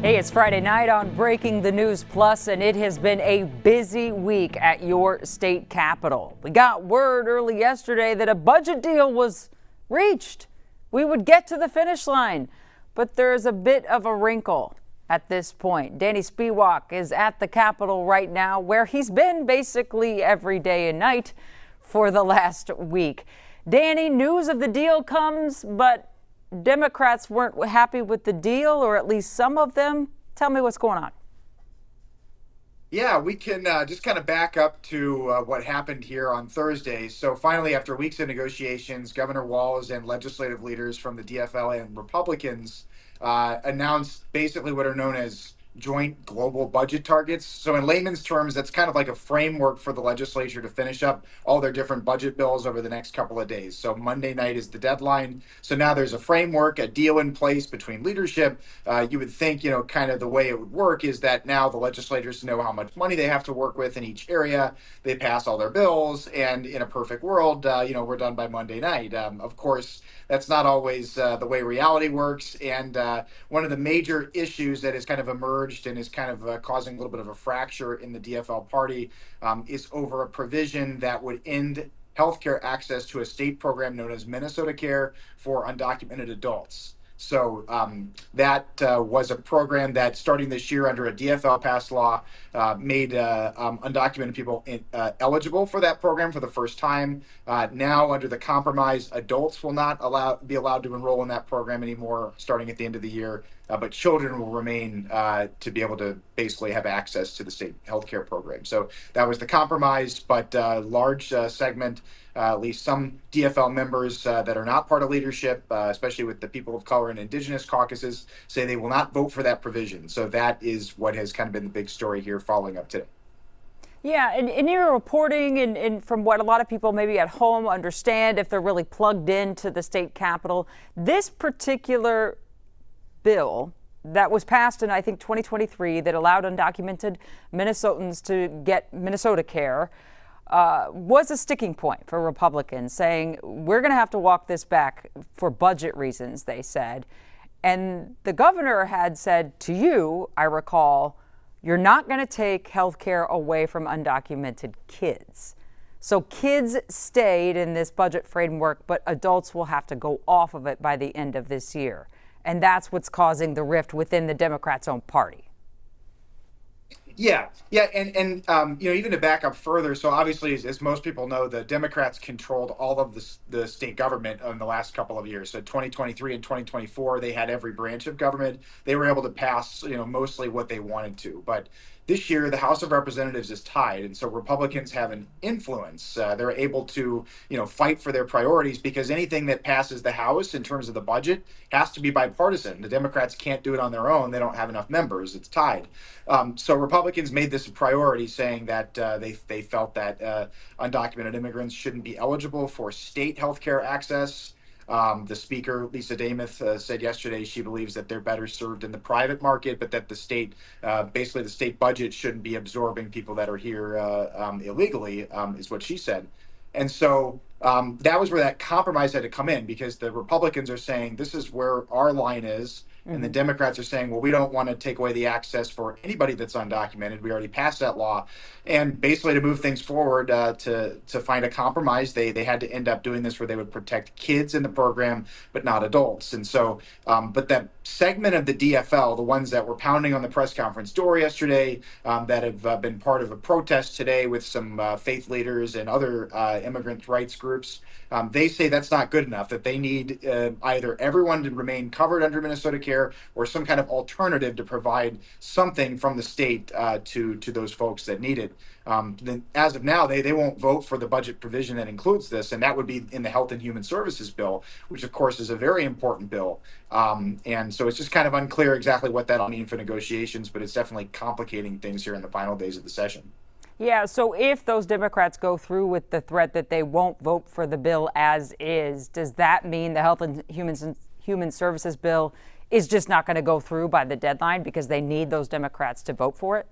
Hey, it's Friday night on Breaking the News Plus, and it has been a busy week at your state capitol. We got word early yesterday that a budget deal was reached. We would get to the finish line, but there's a bit of a wrinkle at this point. Danny Spiewak is at the Capitol right now, where he's been basically every day and night for the last week. Danny, news of the deal comes, but Democrats weren't happy with the deal, or at least some of them. Tell me what's going on. Yeah, we can just kind of back up to what happened here on Thursday. So finally, after weeks of negotiations, Governor Walz and legislative leaders from the DFL and Republicans announced basically what are known as joint global budget targets. So in layman's terms, that's kind of like a framework for the legislature to finish up all their different budget bills over the next couple of days. So Monday night is the deadline. So now there's a framework, a deal in place between leadership. You would think, kind of the way it would work is that now the legislators know how much money they have to work with in each area. They pass all their bills, and in a perfect world, we're done by Monday night. Of course, that's not always the way reality works. And one of the major issues that has kind of emerged and is kind of causing a little bit of a fracture in the DFL party is over a provision that would end healthcare access to a state program known as Minnesota Care for undocumented adults. So that was a program that, starting this year under a DFL passed law, made undocumented people eligible for that program for the first time. Now, under the compromise, adults will not be allowed to enroll in that program anymore, starting at the end of the year. But children will remain to be able to basically have access to the state healthcare program. So that was the compromise, but large segment, at least some DFL members that are not part of leadership, especially with the people of color and indigenous caucuses, say they will not vote for that provision. So that is what has kind of been the big story here following up today. Yeah, and in your reporting and from what a lot of people maybe at home understand if they're really plugged into the state capitol, this particular bill that was passed in, I think, 2023 that allowed undocumented Minnesotans to get Minnesota Care was a sticking point for Republicans, saying we're going to have to walk this back for budget reasons, they said. And the governor had said to you, I recall, you're not going to take health care away from undocumented kids. So kids stayed in this budget framework, but adults will have to go off of it by the end of this year. And that's what's causing the rift within the Democrats' own party. Yeah, and even to back up further, so obviously, as most people know, the Democrats controlled all of the state government in the last couple of years. So 2023 and 2024, they had every branch of government. They were able to pass, mostly what they wanted to. But this year, the House of Representatives is tied, and so Republicans have an influence. They're able to, fight for their priorities because anything that passes the House in terms of the budget has to be bipartisan. The Democrats can't do it on their own. They don't have enough members. It's tied. So Republicans made this a priority, saying that they felt that undocumented immigrants shouldn't be eligible for state health care access. The speaker, Lisa Damuth, said yesterday she believes that they're better served in the private market, but that the state, basically the state budget shouldn't be absorbing people that are here illegally, is what she said. And so that was where that compromise had to come in, because the Republicans are saying this is where our line is. And the Democrats are saying, well, we don't want to take away the access for anybody that's undocumented. We already passed that law. And basically, to move things forward, to find a compromise, they had to end up doing this where they would protect kids in the program, but not adults. And so, but that segment of the DFL, the ones that were pounding on the press conference door yesterday, that have been part of a protest today with some faith leaders and other immigrant rights groups, they say that's not good enough, that they need either everyone to remain covered under Minnesota Care or some kind of alternative to provide something from the state to those folks that need it. Then as of now, they won't vote for the budget provision that includes this, and that would be in the Health and Human Services bill, which of course is a very important bill. And so it's just kind of unclear exactly what that'll mean for negotiations, but it's definitely complicating things here in the final days of the session. Yeah, so if those Democrats go through with the threat that they won't vote for the bill as is, does that mean the Health and Human Services bill is just not going to go through by the deadline because they need those Democrats to vote for it?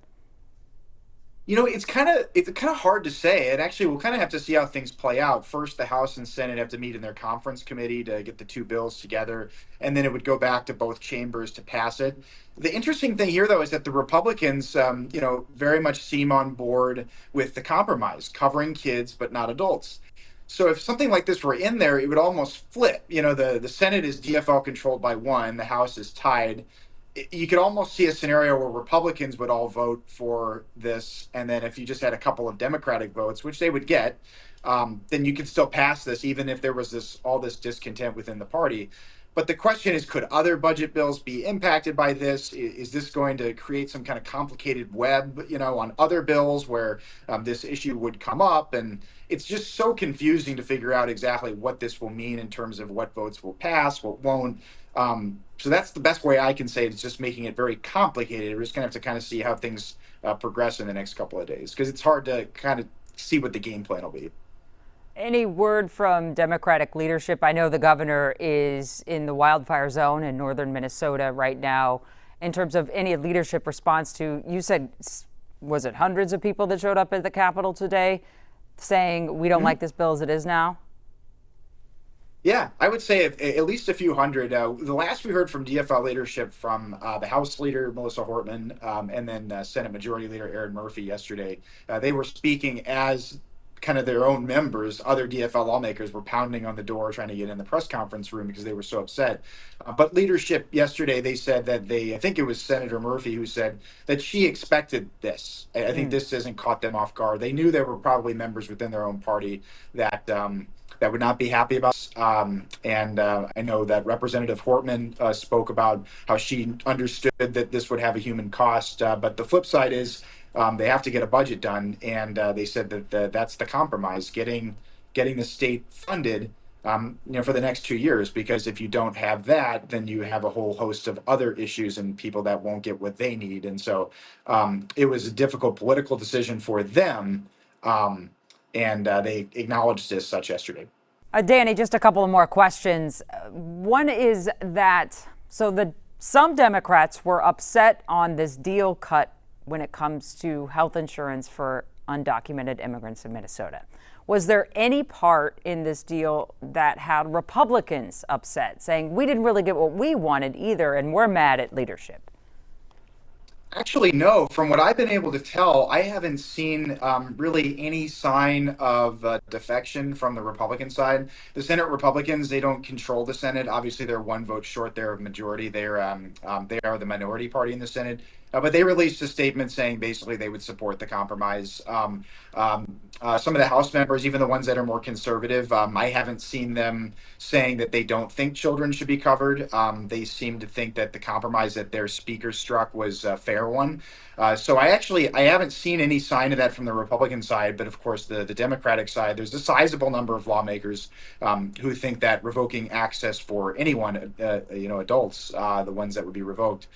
It's kind of hard to say. And actually, we'll kind of have to see how things play out. First, the House and Senate have to meet in their conference committee to get the two bills together, and then it would go back to both chambers to pass it. The interesting thing here, though, is that the Republicans, very much seem on board with the compromise, covering kids but not adults. So if something like this were in there, it would almost flip. The Senate is DFL controlled by one, the House is tied. You could almost see a scenario where Republicans would all vote for this, and then if you just had a couple of Democratic votes, which they would get, then you could still pass this, even if there was this discontent within the party. But the question is, could other budget bills be impacted by this? Is this going to create some kind of complicated web, on other bills where this issue would come up? And it's just so confusing to figure out exactly what this will mean in terms of what votes will pass, what won't. So that's the best way I can say it. It's just making it very complicated. We're just gonna have to kind of see how things progress in the next couple of days, because it's hard to kind of see what the game plan will be. Any word from Democratic leadership? I know the governor is in the wildfire zone in northern Minnesota right now. In terms of any leadership response to, you said, was it hundreds of people that showed up at the Capitol today saying we don't like this bill as it is now? Yeah, I would say at least a few hundred. The last we heard from DFL leadership from the House leader, Melissa Hortman, and then Senate Majority Leader Aaron Murphy yesterday, they were speaking as kind of their own members. Other DFL lawmakers were pounding on the door trying to get in the press conference room because they were so upset. But leadership yesterday, they said that I think it was Senator Murphy who said that she expected this. I think this hasn't caught them off guard. They knew there were probably members within their own party that would not be happy about this. And I know that Representative Hortman spoke about how she understood that this would have a human cost. But the flip side is they have to get a budget done, and they said that that's the compromise: getting the state funded, for the next 2 years. Because if you don't have that, then you have a whole host of other issues and people that won't get what they need. And so it was a difficult political decision for them. And they acknowledged as such yesterday. Danny, just a couple of more questions. One is that some Democrats were upset on this deal cut when it comes to health insurance for undocumented immigrants in Minnesota. Was there any part in this deal that had Republicans upset, saying we didn't really get what we wanted either, and we're mad at leadership? Actually, no. From what I've been able to tell, I haven't seen really any sign of defection from the Republican side. The Senate Republicans, they don't control the Senate. Obviously, they're one vote short there of majority. They are the minority party in the Senate. But they released a statement saying basically they would support the compromise. Some of the House members, even the ones that are more conservative, I haven't seen them saying that they don't think children should be covered. They seem to think that the compromise that their speaker struck was a fair one. So I haven't seen any sign of that from the Republican side, but of course the Democratic side, there's a sizable number of lawmakers who think that revoking access for anyone, adults, the ones that would be revoked,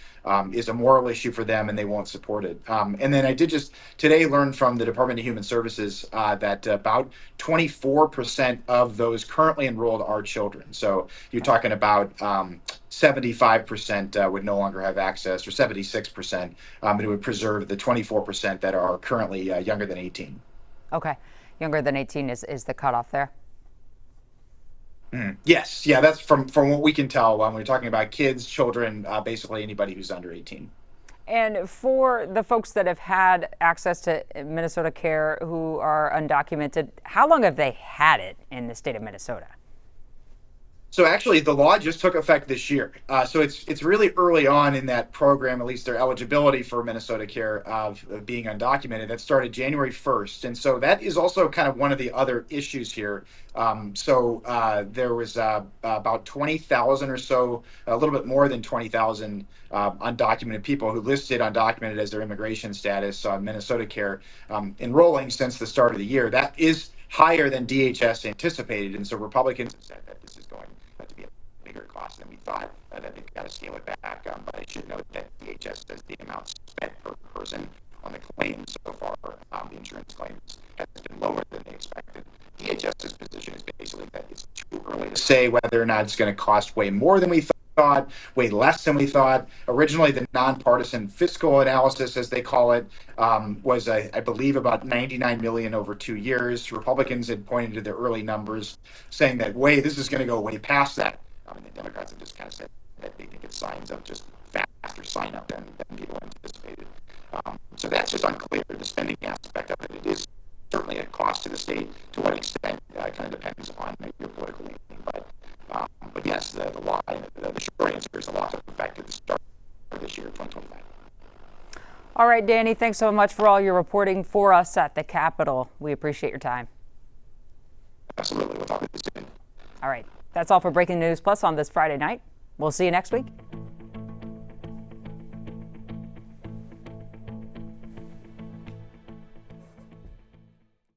is a moral issue for them, and they won't support it. And then I did just today learn from the Department of Human Services that about 24% of those currently enrolled are children. So you're talking about 75% would no longer have access, or 76%. It would preserve the 24% that are currently younger than 18. Okay. Younger than 18 is the cutoff there. Yes. Yeah, that's from what we can tell when we're talking about kids, children, basically anybody who's under 18. And for the folks that have had access to Minnesota Care who are undocumented, how long have they had it in the state of Minnesota? So actually, the law just took effect this year. So it's really early on in that program, at least their eligibility for Minnesota Care of being undocumented. That started January 1st. And so that is also kind of one of the other issues here. There was about 20,000 or so, a little bit more than 20,000 undocumented people who listed undocumented as their immigration status on Minnesota Care enrolling since the start of the year. That is higher than DHS anticipated. And so Republicans have said that this is going to be a bigger cost than we thought, that they've got to scale it back. But I should note that DHS says the amount spent per person on the claims so far, the insurance claims, has been lower than they expected. DHS's position is basically that it's too early to say whether or not it's going to cost way more than we thought, thought, way less than we thought. Originally, the nonpartisan fiscal analysis, as they call it, was, I believe, about 99 million over 2 years. Republicans had pointed to their early numbers, saying that, this is going to go way past that. The Democrats have just kind of said that they think it's signs of just faster sign up than people anticipated. So that's just unclear. The spending aspect of it, it is certainly a cost to the state. To what extent kind of depends upon your political leaning. But yes, the short answer is the law took effect at the start of this year, 2025. All right, Danny, thanks so much for all your reporting for us at the Capitol. We appreciate your time. Absolutely. We'll talk to you soon. All right. That's all for Breaking News Plus on this Friday night. We'll see you next week.